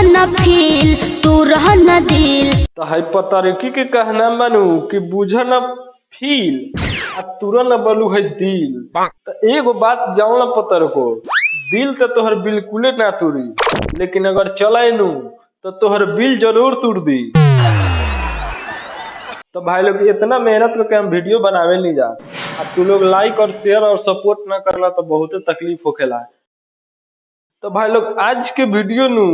न फील तू रह न दिल। तो है पतरकी के कहना बनू कि बुझ न फील आ तुरन न बलू है दिल। तो एगो बात जाओ ना पतर को, दिल तो तोहर बिल्कुले ना तुरी, लेकिन अगर चले नू तो तोहर बिल जरूर तुर दी। तो भाई लोग इतना मेहनत करके हम वीडियो बनावे नहीं जा, अब तू लोग लाइक और शेयर और सपोर्ट ना करला तो बहुत तकलीफ होखेला। तो भाई लोग आज के वीडियो नू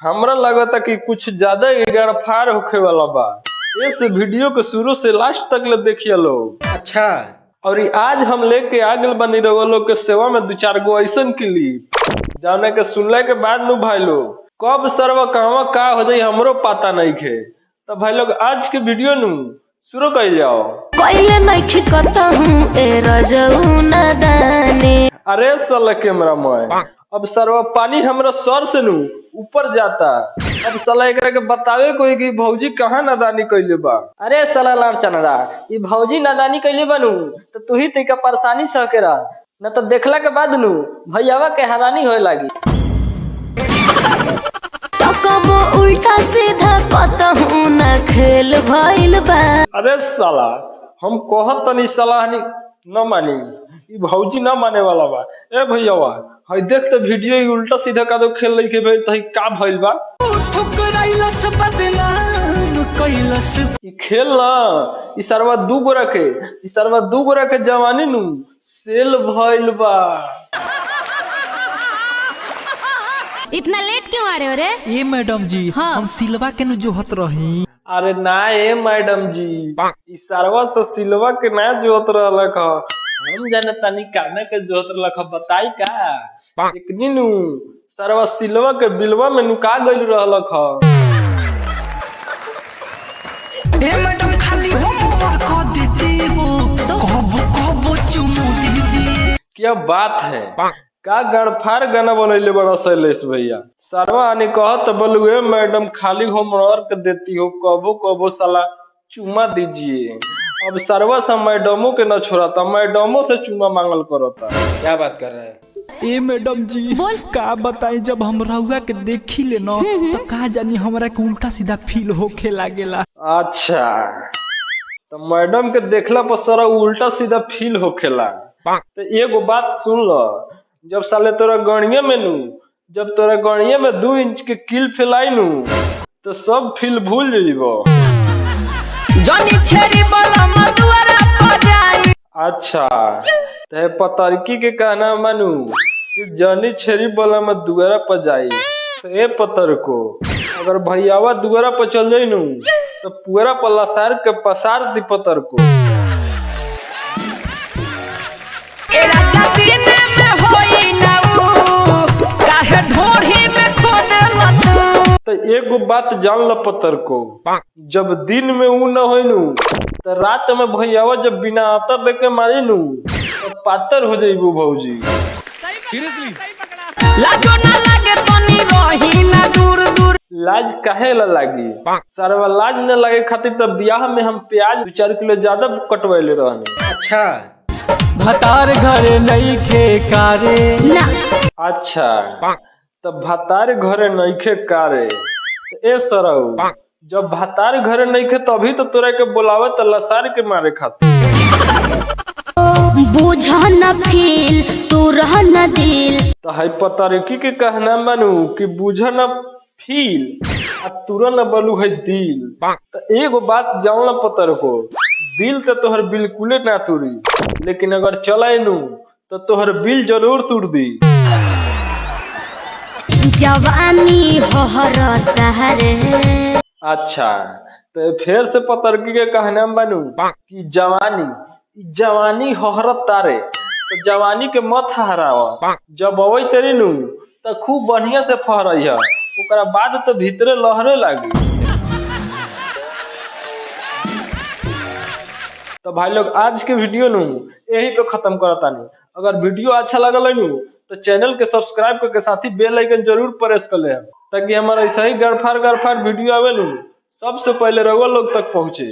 हमरा लगता कि कुछ ज्यादा गड़फाड़ होखे वाला बा। इस वीडियो को शुरू से लास्ट तक ले देखिए लोग। अच्छा, और आज हम लेके आ गए बनी रहो लोग के सेवा में दो चार गो ऐसन क्लिप जाने के सुनने के बाद नू भाई लोग कब सर्व कहवा का हो जाए हमरो पता नहीं खे। तो भाई लोग आज के वीडियो नू शुरू कर जाओ। पहले नहीं ठिकता हूँ ए रजऊ नदानी। अरे साला कैमरा मैन, अब सर्व पानी हमरा सर से नू ऊपर जाता। अब साला एकरा के बतावे कोई कि भौजी कहाँ नादानी कइले बा। अरे साला लाल चनरा, ई भौजी नादानी कइले बनू तो तू ही तरीका परेशानी सके रहा, न तो देखला के बाद नू भैयावा के हैरानी होए लागी। कबो उल्टा सीधा कतहू न खेल भइल बा। अरे साला हम कहत तनी साला न मानी, ई भौजी न माने वाला बा। ए भैयावा हई देख तो वीडियो ई उल्टा सीधा का तो खेल लई के भाई तही का भइल बा। ई खेल ना ई सरवा दू गोरा के जवानी नु सेल भइल बा। इतना लेट क्यों आ रहे हो रे? ए मैडम जी, हाँ। हम सिलवा के जोहत रही। अरे ना ए मैडम जी, ई सरवा से सिलवा के ना जोहत रहलक ह, हम जाने तनी काने के जोहत रहलक ह। बताई का एकनी नु सरवा सिलवा के बिलवा में नुका गइल रहलक ह। ए मैडम खाली होमवर्क कर देती हो तो कबो चुमू दीजिए। क्या बात है, का गड़फाड़ गाना बनैले बड़ा शैलेश भैया। सरवा आने कहत बोलू ए मैडम खाली होमवर्क देती हो कबो कबो साला चुमा दीजिए। अब सरवा से मैडमों के न छोड़ता, मैडमों से चुमा मांगल करता। क्या बात कर रहे हैं? ए मैडम जी बोल। का बताई, जब हम रहुआ के देखी ले न तो का जानी हमरा के उल्टा सीधा फील होखे लागेला। अच्छा, तो मैडम के देखला पर सारा उल्टा सीधा फील होखेला। तो एगो बात सुन ल, जब साले तोरा गणिया में नू जब तोरा गणिया में 2 इंच के कील फैलाई नू तो सब फील भूल जाइबो। अच्छा, तो पतरकी के कहना मानू कि जनी छेरी बोला में दुआरा पर जाई। तो ए पतर को अगर भैयावा दुआरा पर चल जाई नू तो पूरा पलासार के पसार दी पतर को। तो एगो बात जान ल पतर को, जब दिन में ऊ न होई नू तो रात में भैयावा जब बिना आतर देके मारी नू तो पातर हो जाइबू भौजी। लाज काहे ला लागी? सरवा लाज न लगे खातिर तब ब्याह में हम प्याज 2-4 किलो ज्यादा कटवैले रहनी। अच्छा, भतार घरे नहीं खे कारे ना अच्छा, तब भतार घरे नइखे कारे। तो ए सरऊ जब भतार घरे नइखे तभी तो तोरा के बोलावत लसार के मारे खातिर। बुझ न फील तू रह न दिल। तो है पतरकी के कहना बनू कि बुझ न फील आ तुरन न बलू है दिल। तो एगो बात जाओ ना पतर को, दिल तो तोहर बिल्कुले ना तुरी, लेकिन अगर चले नू तो तोहर बिल जरूर तुर दी। जवानी होहरता रे। अच्छा, तो फिर से पतरकी के कहना बनू कि जवानी हहरत तारे। तो जवानी के मत हरावा, जब अवै तेरी नू तो खूब बढ़िया से फहरई है, ओकरा बाद तो भीतरे लहरे लागी। तो भाई लोग आज के वीडियो नू यही पे खत्म करतानी। अगर वीडियो अच्छा लगल नू तो चैनल के सब्सक्राइब करके साथ ही बेल आइकन जरूर प्रेस कर ले, ताकि हमारा ऐसा ही गड़फाड़ वीडियो आवे नू सबसे पहले रउआ लोग तक पहुँचे।